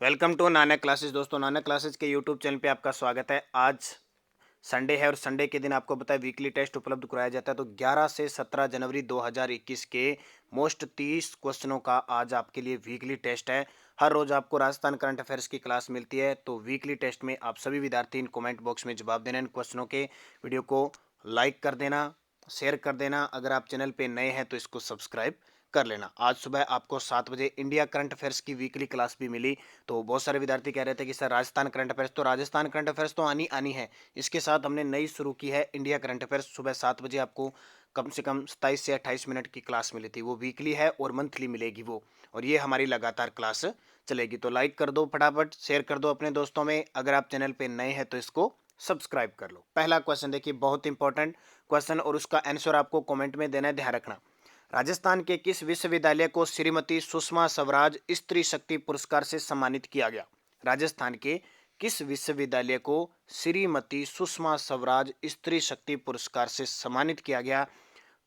Welcome to Nanak classes. दोस्तों, Nanak classes के YouTube channel पे आपका स्वागत है। आज संडे है और संडे के दिन आपको पता है वीकली टेस्ट उपलब्ध कराया जाता है। तो 11 से 17 जनवरी 2021 के मोस्ट 30 क्वेश्चनों का आज आपके लिए वीकली टेस्ट है। हर रोज आपको राजस्थान करंट अफेयर्स की क्लास मिलती है। तो वीकली टेस्ट में आप सभी विद्यार्थी इन कमेंट बॉक्स में जवाब देना इन क्वेश्चनों के। वीडियो को लाइक कर देना, शेयर कर देना। अगर आप चैनल पे नए हैं तो इसको सब्सक्राइब कर लेना। आज सुबह आपको 7 बजे इंडिया करंट अफेयर्स की वीकली क्लास भी मिली। तो बहुत सारे विद्यार्थी कह रहे थे कि सर राजस्थान करंट अफेयर्स, तो राजस्थान करंट अफेयर्स तो आनी आनी है। इसके साथ हमने नई शुरू की है इंडिया करंट अफेयर्स। सुबह 7 बजे आपको कम से कम 27 से 28 मिनट की क्लास मिली थी। वो वीकली है और मंथली मिलेगी वो, और ये हमारी लगातार क्लास चलेगी। तो लाइक कर दो, फटाफट शेयर कर दो अपने दोस्तों में। अगर आप चैनल पे नए हैं तो इसको सब्सक्राइब कर लो। पहला क्वेश्चन देखिए, बहुत इंपॉर्टेंट क्वेश्चन, और उसका आंसर आपको कमेंट में देना है, ध्यान रखना। राजस्थान के किस विश्वविद्यालय को श्रीमती सुषमा स्वराज स्त्री शक्ति पुरस्कार से सम्मानित किया गया? राजस्थान के किस विश्वविद्यालय को श्रीमती सुषमा स्वराज स्त्री शक्ति पुरस्कार से सम्मानित किया गया?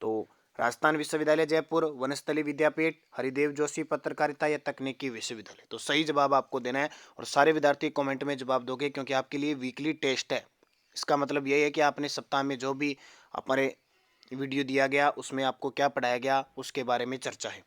तो राजस्थान विश्वविद्यालय जयपुर, वनस्थली विद्यापीठ, हरिदेव जोशी पत्रकारिता या तकनीकी विश्वविद्यालय। तो सही जवाब आपको देना है और सारे विद्यार्थी कमेंट में जवाब दोगे, क्योंकि आपके लिए वीकली टेस्ट है। इसका मतलब यही है कि आपने सप्ताह में जो भी हमारे वीडियो दिया गया उसमें आपको क्या पढ़ाया गया उसके बारे में चर्चा है।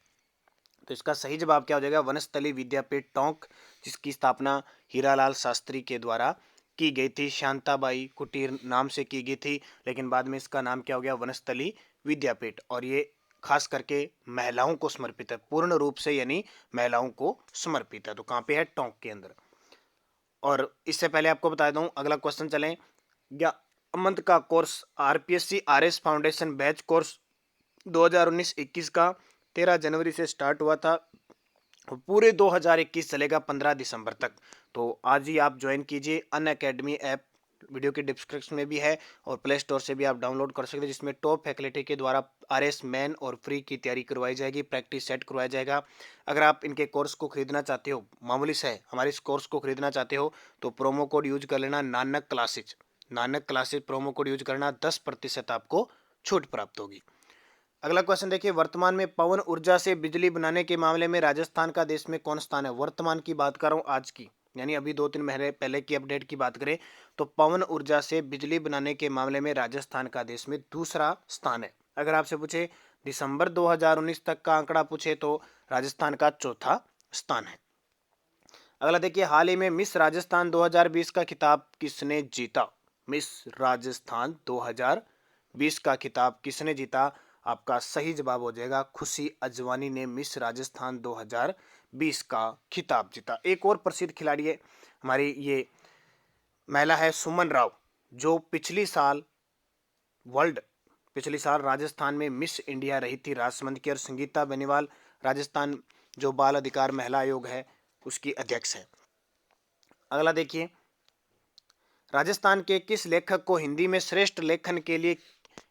तो इसका सही जवाब क्या हो जाएगा? वनस्थली विद्यापीठ टोंक, जिसकी स्थापना हीरालाल शास्त्री के द्वारा की गई थी। शांताबाई कुटीर नाम से की गई थी, लेकिन बाद में इसका नाम क्या हो गया? वनस्थली विद्यापीठ। और ये खास करके महिलाओं को समर्पित है, पूर्ण रूप से, यानी महिलाओं को समर्पित है। तो कहाँ पे है? टोंक के अंदर। और इससे पहले आपको बता दूं, अगला क्वेश्चन चलें। या मंथ का course RPSC RS foundation batch course 2019-21 का 13 जनवरी से स्टार्ट हुआ था और पूरे 2021 चलेगा 15 दिसंबर तक। तो आज ही आप ज्वाइन कीजिए। अन अकेडमी ऐप वीडियो के डिस्क्रिप्शन में भी है और प्ले स्टोर से भी आप डाउनलोड कर सकते हैं, जिसमें टॉप फैकल्टी के द्वारा आरएस मैन और फ्री की तैयारी करवाई जाएगी, प्रैक्टिस सेट करवाया जाएगा। अगर आप इनके कोर्स को खरीदना चाहते हो, मामूली से है, हमारे इस कोर्स को खरीदना चाहते हो तो प्रोमो कोड यूज कर लेना, Nanak classes. Nanak classes promo code use करना, 10% आपको छूट प्राप्त होगी। अगला क्वेश्चन देखिए, वर्तमान में पवन ऊर्जा से बिजली बनाने के मामले में राजस्थान का देश में कौन स्थान है? वर्तमान की बात कर रहा हूँ, आज की, यानी अभी 2-3 महीने पहले की अपडेट की बात करें तो पवन ऊर्जा से बिजली बनाने के मामले में राजस्थान का देश में दूसरा स्थान है। अगर आपसे पूछे दिसंबर 2019 तक का आंकड़ा पूछे तो राजस्थान का चौथा स्थान है। अगला देखिए, हाल ही में मिस राजस्थान 2020 का खिताब किसने जीता? मिस राजस्थान 2020 का खिताब किसने जीता? आपका सही जवाब हो जाएगा खुशी अजवानी ने मिस राजस्थान 2020 का खिताब जीता। एक और प्रसिद्ध खिलाड़ी है हमारी, ये महिला है सुमन राव, जो पिछली साल राजस्थान में मिस इंडिया रही थी राजसमंद की। और संगीता बेनीवाल राजस्थान जो बाल अधिकार महिला आयोग है उसकी अध्यक्ष है। अगला देखिए, राजस्थान के किस लेखक को हिंदी में श्रेष्ठ लेखन के लिए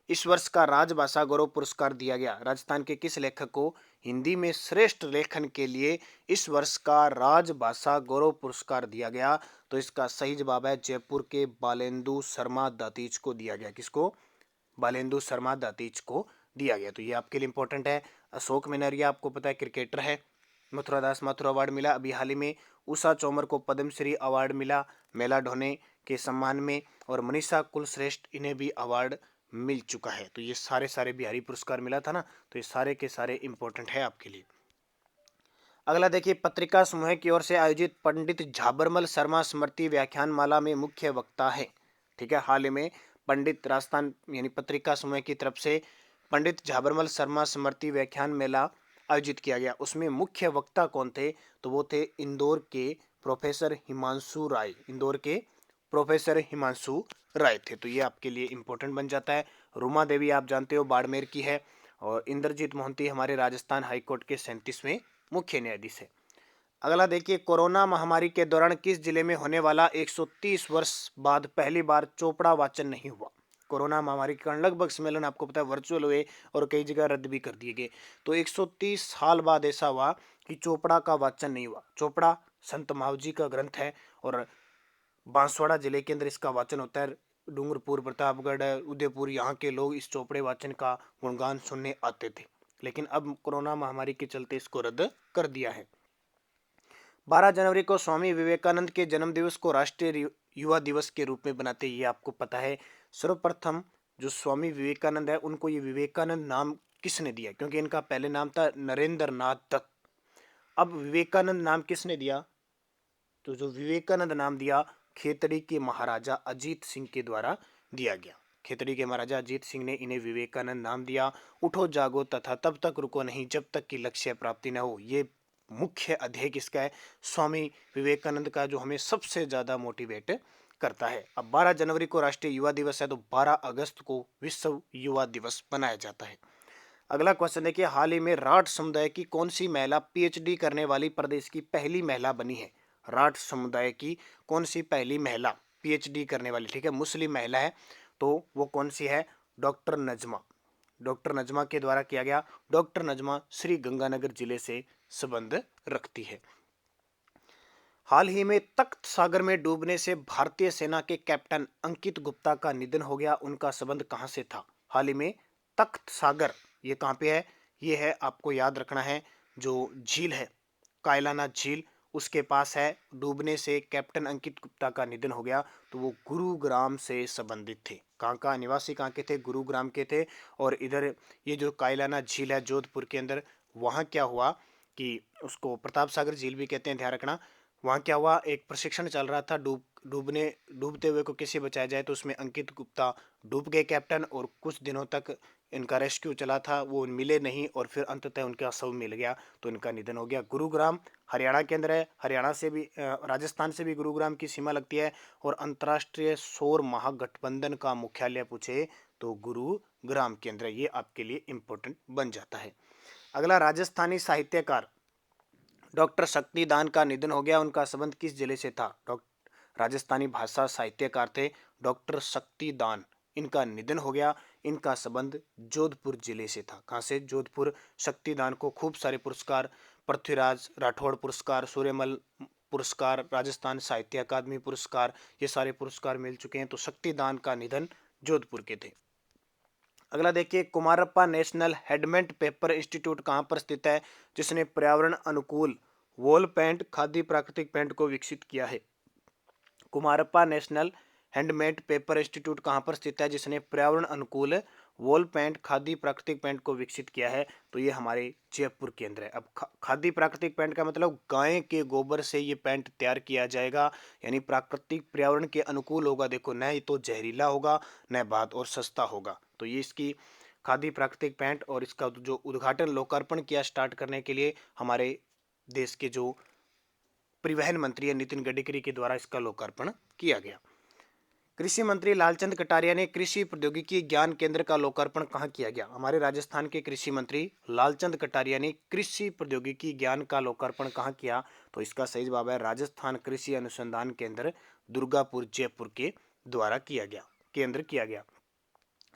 इस वर्ष का राजभाषा गौरव पुरस्कार दिया गया? राजस्थान के किस लेखक को हिंदी में श्रेष्ठ लेखन के लिए इस वर्ष का राजभाषा गौरव पुरस्कार दिया गया? तो इसका सही जवाब है जयपुर के बालेंदु शर्मा दातीज को दिया गया। किसको? बालेंदु शर्मा दातीज को दिया गया। तो ये आपके लिए इंपॉर्टेंट है। अशोक मिनरिया आपको पता है क्रिकेटर है, मथुरादास माथुर अवार्ड मिला अभी हाल ही में। उषा चौमर को पद्मश्री अवार्ड मिला मेला ढोने के सम्मान में, और मनीषा कुलश्रेष्ठ इन्हें भी अवार्ड मिल चुका है। तो ये सारे बिहारी पुरस्कार मिला था ना, तो ये सारे के सारे इंपॉर्टेंट है आपके लिए। अगला देखिए, पत्रिका समूह की ओर से आयोजित पंडित झाबरमल शर्मा स्मृति व्याख्यान माला में मुख्य वक्ता है। ठीक है, हाल ही में पंडित राजस्थान यानी पत्रिका समूह की तरफ से पंडित झाबरमल शर्मा स्मृति व्याख्यान मेला आयोजित किया गया। उसमें मुख्य वक्ता कौन थे? तो वो थे इंदौर के प्रोफेसर हिमांशु राय। इंदौर के प्रोफेसर हिमांशु राय थे। तो ये आपके लिए इंपॉर्टेंट बन जाता है। रूमा देवी आप जानते हो बाड़मेर की है, और इंद्रजीत मोहंती हमारे राजस्थान हाईकोर्ट के 37वें मुख्य न्यायाधीश है। अगला देखिए, कोरोना महामारी के दौरान किस जिले में होने वाला 130 वर्ष बाद पहली बार चोपड़ा वाचन नहीं हुआ? कोरोना महामारी के कारण लगभग सम्मेलन आपको पता है वर्चुअल हुए और कई जगह रद्द भी कर दिए गए। तो 130 साल बाद ऐसा हुआ कि चोपड़ा का वाचन नहीं हुआ। चोपड़ा संत मावजी का ग्रंथ है और बांसवाड़ा जिले के अंदर इसका वाचन होता है। डूंगरपुर, प्रतापगढ़, उदयपुर, यहाँ के लोग इस चोपड़े वाचन का गुणगान सुनने आते थे, लेकिन अब कोरोना महामारी के चलते इसको रद्द कर दिया है। 12 जनवरी को स्वामी विवेकानंद के जन्म दिवस को राष्ट्रीय युवा दिवस के रूप में बनाते हैं, ये आपको पता है। सर्वप्रथम जो स्वामी विवेकानंद है उनको ये विवेकानंद नाम किसने दिया, क्योंकि इनका पहले नाम था नरेंद्र नाथ दत्त। अब विवेकानंद नाम किसने दिया, तो जो विवेकानंद नाम दिया खेतड़ी के महाराजा अजीत सिंह के द्वारा दिया गया। खेतड़ी के महाराजा अजीत सिंह ने इन्हें विवेकानंद नाम दिया। उठो जागो तथा तब तक रुको नहीं जब तक कि लक्ष्य प्राप्ति न हो, ये मुख्य अध्यय किसका है, स्वामी विवेकानंद का, जो हमें सबसे ज्यादा मोटिवेट करता है। अब 12 जनवरी को राष्ट्रीय युवा दिवस है, तो 12 अगस्त को विश्व युवा दिवस बनाया जाता है। अगला क्वेश्चन देखिए, हाल ही में राठ समुदाय की कौन सी महिला पीएचडी करने वाली प्रदेश की पहली महिला बनी है। राठ समुदाय की कौन सी पहली महिला पीएचडी करने वाली, ठीक है, मुस्लिम महिला है, तो वो कौन सी है, डॉक्टर नजमा। डॉक्टर नजमा के द्वारा किया गया। डॉक्टर नजमा श्री गंगानगर जिले से संबंध रखती है। हाल ही में तख्त सागर में डूबने से भारतीय सेना के कैप्टन अंकित गुप्ता का निधन हो गया, उनका संबंध कहां से था। हाल ही में तख्त सागर, ये कहां पे है, ये है, आपको याद रखना है, जो झील है कायलाना झील, उसके पास है। डूबने से कैप्टन अंकित गुप्ता का निधन हो गया, तो वो गुरुग्राम से संबंधित थे। कहाँ का निवासी, कहाँ के थे, गुरुग्राम के थे। और इधर ये जो कायलाना झील है जोधपुर के अंदर, वहाँ क्या हुआ कि उसको प्रताप सागर झील भी कहते हैं, ध्यान रखना। वहाँ क्या हुआ, एक प्रशिक्षण चल रहा था, डूबते हुए को कैसे बचाया जाए, तो उसमें अंकित गुप्ता डूब गए कैप्टन, और कुछ दिनों तक इनका रेस्क्यू चला था, वो मिले नहीं, और फिर अंततः उनका शव मिल गया, तो इनका निधन हो गया। गुरुग्राम हरियाणा के अंदर है, हरियाणा से भी राजस्थान से भी गुरुग्राम की सीमा लगती है। और अंतर्राष्ट्रीय सौर महागठबंधन का मुख्यालय पूछे तो गुरुग्राम के अंदर, ये आपके लिए इंपॉर्टेंट बन जाता है। अगला, राजस्थानी साहित्यकार डॉक्टर शक्तिदान का निधन हो गया, उनका संबंध किस जिले से था। राजस्थानी भाषा साहित्यकार थे डॉक्टर शक्तिदान, इनका निधन हो गया, इनका संबंध जोधपुर जिले से था। कहाँ से, जोधपुर। शक्तिदान को खूब सारे पुरस्कार, पृथ्वीराज राठौड़ पुरस्कार, सूर्यमल पुरस्कार, राजस्थान साहित्य अकादमी पुरस्कार, ये सारे पुरस्कार मिल चुके हैं। तो शक्तिदान का निधन जोधपुर के थे। अगला देखिए, Kumarappa national handmade paper institute कहाँ पर स्थित है, जिसने पर्यावरण अनुकूल वॉल पेंट खादी प्राकृतिक पेंट को विकसित किया है। Kumarappa national handmade paper institute कहाँ पर स्थित है, जिसने पर्यावरण अनुकूल वॉल पेंट खादी प्राकृतिक पेंट को विकसित किया है, तो ये हमारे जयपुर के अंदर है। अब खादी प्राकृतिक पेंट का मतलब गाय के गोबर से ये पेंट तैयार किया जाएगा, यानी प्राकृतिक पर्यावरण के अनुकूल होगा। देखो, न ये तो जहरीला होगा, न बात, और सस्ता होगा। तो ये इसकी खादी प्राकृतिक पेंट, और इसका जो उद्घाटन लोकार्पण किया स्टार्ट करने के लिए हमारे देश के जो परिवहन मंत्री है नितिन गडकरी के द्वारा इसका लोकार्पण किया गया। कृषि मंत्री लालचंद कटारिया ने कृषि प्रौद्योगिकी ज्ञान केंद्र का लोकार्पण कहाँ किया गया। हमारे राजस्थान के कृषि मंत्री लालचंद कटारिया ने कृषि प्रौद्योगिकी ज्ञान का लोकार्पण कहाँ किया, तो इसका सही जवाब है राजस्थान कृषि अनुसंधान केंद्र दुर्गापुर जयपुर के द्वारा किया गया।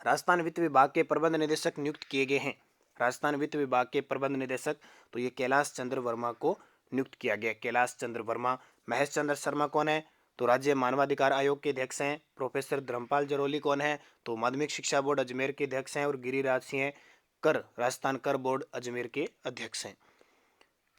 राजस्थान वित्त विभाग के प्रबंध निदेशक नियुक्त किए गए हैं। राजस्थान वित्त विभाग के प्रबंध निदेशक, तो ये कैलाश चंद्र वर्मा को नियुक्त किया गया। कैलाश चंद्र वर्मा। महेश चंद्र शर्मा कौन है, तो राज्य मानवाधिकार आयोग के अध्यक्ष हैं। प्रोफेसर धर्मपाल जरोली कौन है, तो माध्यमिक शिक्षा बोर्ड अजमेर के अध्यक्ष हैं। और गिरिराज सिंह कर, राजस्थान कर बोर्ड अजमेर के अध्यक्ष हैं।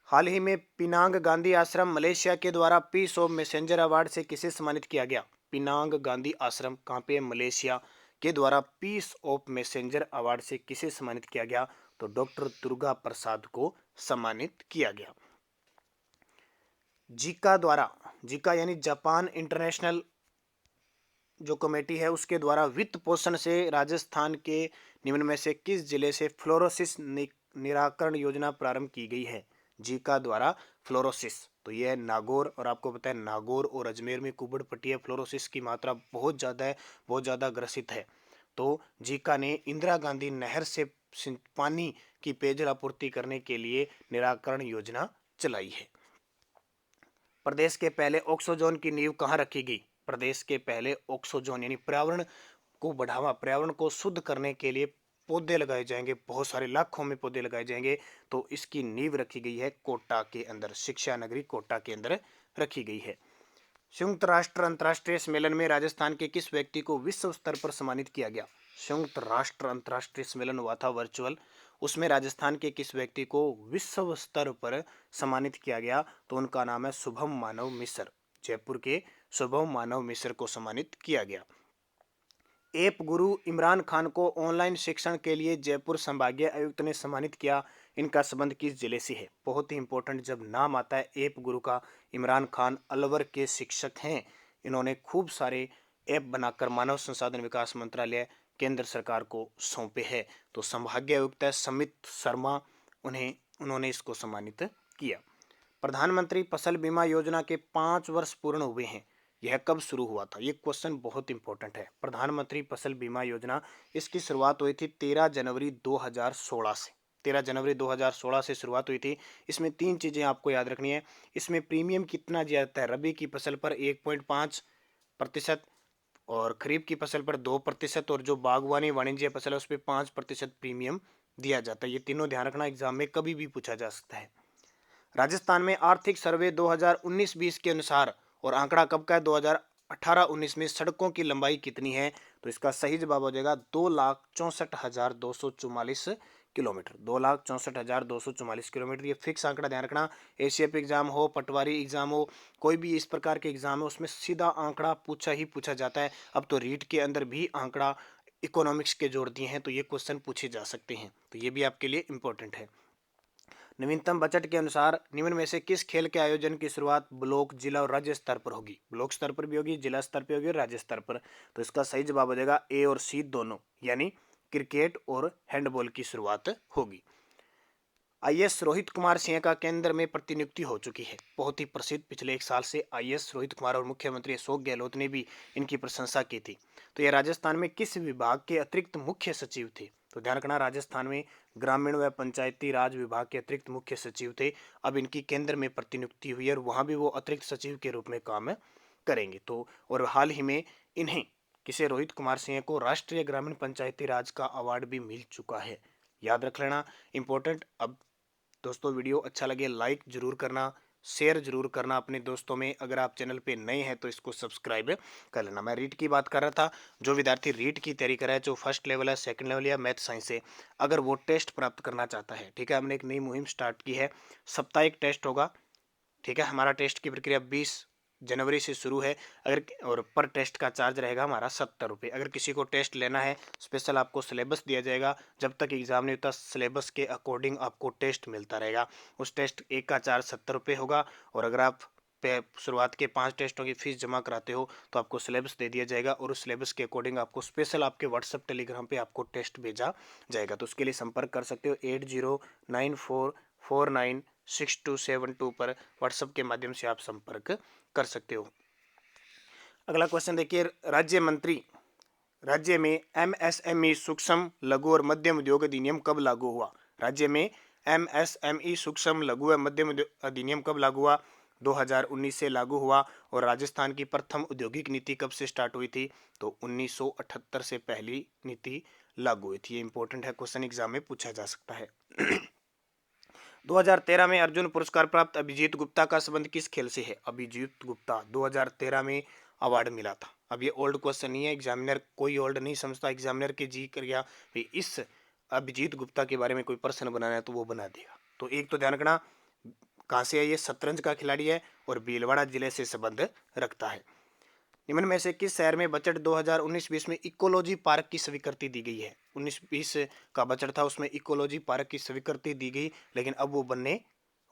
हाल ही में पिनांग गांधी आश्रम मलेशिया के द्वारा पीस ऑफ मैसेंजर अवार्ड से किसे सम्मानित किया गया। पिनांग गांधी आश्रम कहाँ पे, मलेशिया के द्वारा पीस ऑफ मैसेंजर अवार्ड से किसे सम्मानित किया गया, तो डॉक्टर दुर्गा प्रसाद को सम्मानित किया गया। जीका द्वारा, जीका यानी जापान इंटरनेशनल जो कमेटी है उसके द्वारा वित्त पोषण से राजस्थान के निम्न में से किस जिले से फ्लोरोसिस निराकरण योजना प्रारंभ की गई है। जीका द्वारा फ्लोरोसिस, तो यह है नागौर, और आपको पता है नागौर और अजमेर में कुबड़ पट्टी है, फ्लोरोसिस की मात्रा बहुत ज़्यादा है, बहुत ज़्यादा ग्रसित है। तो जीका ने इंदिरा गांधी नहर से पानी की पेयजल आपूर्ति करने के लिए निराकरण योजना चलाई है। प्रदेश के पहले ऑक्सोजोन की नींव कहाँ रखी गई। प्रदेश के पहले ऑक्सोजोन यानी पर्यावरण को बढ़ावा, पर्यावरण को शुद्ध करने के लिए पौधे लगाए जाएंगे, बहुत सारे लाखों में पौधे लगाए जाएंगे, तो इसकी नींव रखी गई है कोटा के अंदर, शिक्षा नगरी कोटा के अंदर रखी गई है। संयुक्त राष्ट्र अंतर्राष्ट्रीय सम्मेलन में राजस्थान के किस व्यक्ति को विश्व स्तर पर सम्मानित किया गया। संयुक्त राष्ट्र अंतर्राष्ट्रीय सम्मेलन हुआ था वर्चुअल, उसमें राजस्थान के किस व्यक्ति को विश्व स्तर पर सम्मानित किया गया? तो उनका नाम है शुभम मानव मिश्र। जयपुर के शुभम मानव मिश्र को सम्मानित किया गया। ऐप गुरु इमरान खान को ऑनलाइन शिक्षण के लिए जयपुर संभागीय आयुक्त ने सम्मानित किया। इनका संबंध किस जिले से है? बहुत ही इंपॉर्टेंट जब नाम आता है ऐप गुरु का। इमरान खान अलवर के शिक्षक हैं। इन्होंने खूब सारे ऐप बनाकर मानव संसाधन विकास मंत्रालय केंद्र सरकार को सौंपे हैं। तो संभागीय आयुक्त है समित शर्मा, उन्होंने इसको सम्मानित किया। प्रधानमंत्री फसल बीमा योजना के 5 वर्ष पूर्ण हुए हैं। यह कब शुरू हुआ था? ये क्वेश्चन बहुत इंपॉर्टेंट है। प्रधानमंत्री फसल बीमा योजना, इसकी शुरुआत हुई थी 13 जनवरी 2016 से। 13 जनवरी 2016 से शुरुआत हुई थी। इसमें 3 चीजें आपको याद रखनी है। इसमें प्रीमियम कितना दिया जाता है? रबी की फसल पर 1.5%, और खरीफ की फसल पर 2%, और जो बागवानी वाणिज्य फसल है उस पर 5% प्रीमियम दिया जाता है। ये तीनों ध्यान रखना, एग्जाम में कभी भी पूछा जा सकता है। राजस्थान में आर्थिक सर्वे 2019-20 के अनुसार, और आंकड़ा कब का है? 2018-19 में सड़कों की लंबाई कितनी है? तो इसका सही जवाब हो जाएगा 2,64,244 किलोमीटर। 2,64,244 किलोमीटर, ये फिक्स आंकड़ा ध्यान रखना। एसीएफ एग्जाम हो, पटवारी एग्जाम हो, कोई भी इस प्रकार के एग्जाम हो, उसमें सीधा आंकड़ा पूछा जाता है। अब तो रीट के अंदर भी आंकड़ा इकोनॉमिक्स के जोड़ दिए हैं, तो ये क्वेश्चन पूछे जा सकते हैं। तो ये भी आपके लिए इंपॉर्टेंट है। नवीनतम बजट के अनुसार निम्न में से किस खेल के आयोजन की शुरुआत ब्लॉक, जिला और राज्य स्तर पर होगी? ब्लॉक स्तर पर भी होगी, जिला स्तर पर होगी और राज्य स्तर पर। तो इसका सही जवाब हो जाएगा ए और सी दोनों, यानी क्रिकेट और हैंडबॉल की शुरुआत होगी। आईएएस रोहित कुमार सिंह का केंद्र में प्रतिनियुक्ति हो चुकी है। बहुत ही प्रसिद्ध, पिछले 1 साल से आईएएस रोहित कुमार, और मुख्यमंत्री अशोक गहलोत ने भी इनकी प्रशंसा की थी। तो ये राजस्थान में किस विभाग के अतिरिक्त मुख्य सचिव थे? तो ध्यान रखना, राजस्थान में ग्रामीण व पंचायती राज विभाग के अतिरिक्त मुख्य सचिव थे। अब इनकी केंद्र में प्रतिनियुक्ति हुई है और वहां भी वो अतिरिक्त सचिव के रूप में काम करेंगे। तो और हाल ही में इन्हें, किसे, रोहित कुमार सिंह को राष्ट्रीय ग्रामीण पंचायती राज का अवार्ड भी मिल चुका है। याद रख लेना, इंपॉर्टेंट। अब दोस्तों वीडियो अच्छा लगे लाइक जरूर करना, शेयर जरूर करना अपने दोस्तों में। अगर आप चैनल पे नए हैं तो इसको सब्सक्राइब कर लेना। मैं रीट की बात कर रहा था। जो विद्यार्थी रीट की तैयारी कर रहा है, जो फर्स्ट लेवल है, सेकंड लेवल या मैथ साइंस है, अगर वो टेस्ट प्राप्त करना चाहता है, ठीक है, हमने एक नई मुहिम स्टार्ट की है। साप्ताहिक टेस्ट होगा, ठीक है। हमारा टेस्ट की प्रक्रिया 20 जनवरी से शुरू है। अगर, और पर टेस्ट का चार्ज रहेगा हमारा 70 रुपये। अगर किसी को टेस्ट लेना है, स्पेशल आपको सिलेबस दिया जाएगा। जब तक एग्जाम नहीं होता, सिलेबस के अकॉर्डिंग आपको टेस्ट मिलता रहेगा। उस टेस्ट एक का चार्ज 70 रुपये होगा। और अगर आप शुरुआत के 5 टेस्टों की फीस जमा कराते हो तो आपको सिलेबस दे दिया जाएगा, और उस सिलेबस के अकॉर्डिंग आपको स्पेशल आपके व्हाट्सअप टेलीग्राम पे आपको टेस्ट भेजा जाएगा। तो उसके लिए संपर्क कर सकते हो 8094496272 पर व्हाट्सएप के माध्यम से आप संपर्क कर सकते हो। अगला क्वेश्चन देखिए, राज्य में एमएसएमई सूक्ष्म लघु और मध्यम उद्योग अधिनियम कब लागू हुआ? राज्य में एमएसएमई सूक्ष्म लघु व मध्यम अधिनियम कब लागू हुआ? 2019 से लागू हुआ। और राजस्थान की प्रथम औद्योगिक नीति कब से स्टार्ट हुई थी? तो 1978 से पहली नीति लागू हुई थी। ये इंपॉर्टेंट है, क्वेश्चन एग्जाम में पूछा जा सकता है। 2013 में अर्जुन पुरस्कार प्राप्त अभिजीत गुप्ता का संबंध किस खेल से है? अभिजीत गुप्ता 2013 में अवार्ड मिला था। अब ये ओल्ड क्वेश्चन नहीं है, एग्जामिनर कोई ओल्ड नहीं समझता। एग्जामिनर के जी कर गया इस अभिजीत गुप्ता के बारे में कोई प्रश्न बनाना है तो वो बना देगा। तो एक तो ध्यान रखना, कहाँ से है ये? शतरंज का खिलाड़ी है और भीलवाड़ा जिले से संबंध रखता है। निम्न में से किस शहर में बजट 2019-20 में इकोलॉजी पार्क की स्वीकृति दी गई है? 19-20 का बजट था, उसमें इकोलॉजी पार्क की स्वीकृति दी गई, लेकिन अब वो बनने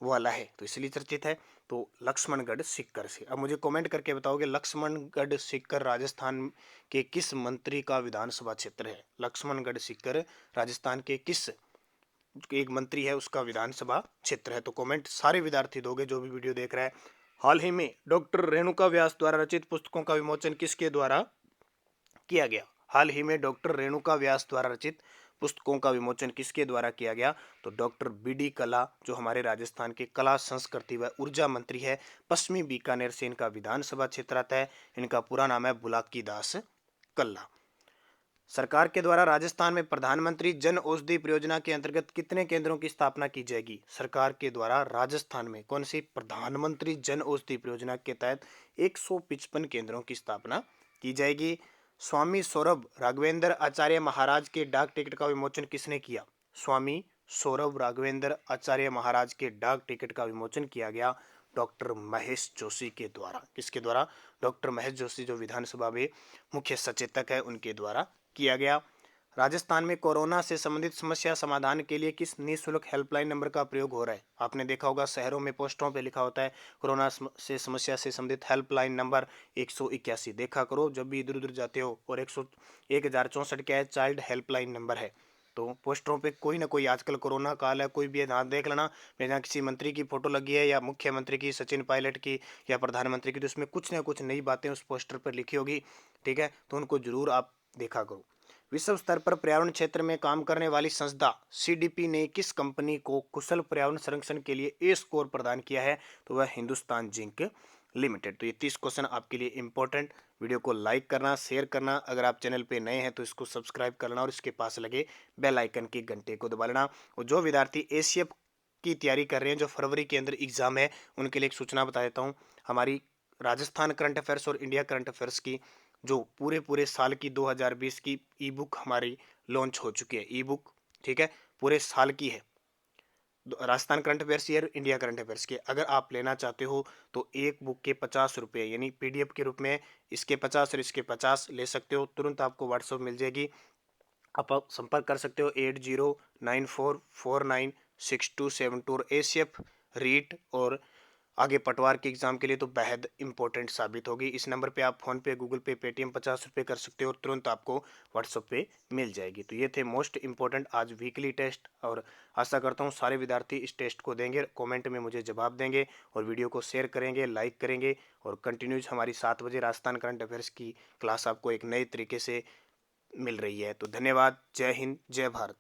वाला है, तो इसलिए चर्चित है। तो लक्ष्मणगढ़ सीकर से। अब मुझे कमेंट करके बताओगे लक्ष्मणगढ़ सीकर राजस्थान के किस मंत्री का विधानसभा क्षेत्र है? लक्ष्मणगढ़ सीकर राजस्थान के किस एक मंत्री है उसका विधानसभा क्षेत्र है? तो कमेंट सारे विद्यार्थी दोगे जो भी वीडियो देख रहा है। हाल ही में डॉक्टर रेणुका व्यास द्वारा रचित पुस्तकों का विमोचन किसके द्वारा किया गया? हाल ही में डॉक्टर रेणुका व्यास द्वारा रचित पुस्तकों का विमोचन किसके द्वारा किया गया? तो डॉक्टर बीडी कला, जो हमारे राजस्थान के कला संस्कृति व ऊर्जा मंत्री है, पश्चिमी बीकानेर से इनका विधानसभा क्षेत्र आता है। इनका पूरा नाम है बुलाकी दास कल्ला। सरकार के द्वारा राजस्थान में प्रधानमंत्री जन औषधि परियोजना के अंतर्गत कितने केंद्रों की स्थापना की जाएगी? सरकार के द्वारा राजस्थान में कौन सी प्रधानमंत्री जन औषधि परियोजना के तहत 155 केंद्रों की स्थापना की जाएगी? स्वामी सौरभ राघवेंद्र आचार्य महाराज के डाक टिकट का विमोचन किसने किया? स्वामी सौरभ राघवेंद्र आचार्य महाराज के डाक टिकट का विमोचन किया गया डॉक्टर महेश जोशी के द्वारा। किसके द्वारा? डॉक्टर महेश जोशी जो विधानसभा में मुख्य सचेतक है उनके द्वारा किया गया। राजस्थान में कोरोना से संबंधित समस्या समाधान के लिए किस निःशुल्क हेल्पलाइन नंबर का प्रयोग हो रहा है? आपने देखा होगा शहरों में पोस्टरों पे लिखा होता है कोरोना से समस्या से संबंधित हेल्पलाइन नंबर 181। देखा करो जब भी इधर उधर जाते हो। और 1064 क्या है? चाइल्ड हेल्पलाइन नंबर है। तो पोस्टरों पे कोई ना कोई, आजकल कोरोना काल है, कोई भी यहाँ देख लेना, जहाँ किसी मंत्री की फोटो लगी है या मुख्यमंत्री की, सचिन पायलट की या प्रधानमंत्री की, तो उसमें कुछ ना कुछ नई बातें उस पोस्टर पर लिखी होगी। ठीक है, तो उनको जरूर आप देखा करो। विश्व स्तर पर पर्यावरण क्षेत्र में काम करने वाली संस्था सीडीपी ने किस कंपनी को कुशल पर्यावरण संरक्षण के लिए ए स्कोर प्रदान किया है? तो वह हिंदुस्तान जिंक लिमिटेड। तो ये 30 क्वेश्चन आपके लिए इंपॉर्टेंट। वीडियो को लाइक करना, शेयर करना, अगर आप चैनल पे नए हैं तो इसको सब्सक्राइब कर लेना और इसके पास लगे बेल आइकन की घंटे को दबा लेना। और जो विद्यार्थी एसीएफ की तैयारी कर रहे हैं, जो फरवरी के अंदर एग्जाम है, उनके लिए एक सूचना बता देता हूँ। हमारी राजस्थान करंट अफेयर्स और इंडिया करंट अफेयर्स की जो पूरे पूरे साल की 2020 की ई बुक हमारी लॉन्च हो चुकी है। ई बुक, ठीक है, पूरे साल की है। Rajasthan current affairs year, India current affairs के अगर आप लेना चाहते हो तो एक बुक के 50 रुपये, यानी पीडीएफ के रूप में इसके 50 और इसके 50 ले सकते हो। तुरंत आपको व्हाट्सएप मिल जाएगी। आप संपर्क कर सकते हो 8094496272। और एसीएफ रीट और आगे पटवार के एग्जाम के लिए तो बेहद इंपॉर्टेंट साबित होगी। इस नंबर पे आप फोन पे, गूगल पे, पेटीएम 50 रुपये कर सकते हो और तुरंत आपको व्हाट्सएप पे मिल जाएगी। तो ये थे मोस्ट इंपॉर्टेंट आज वीकली टेस्ट, और आशा करता हूँ सारे विद्यार्थी इस टेस्ट को देंगे, कमेंट में मुझे जवाब देंगे और वीडियो को शेयर करेंगे, लाइक करेंगे। और कंटिन्यूज हमारी 7 बजे राजस्थान करंट अफेयर्स की क्लास आपको एक नए तरीके से मिल रही है। तो धन्यवाद। जय हिंद, जय भारत।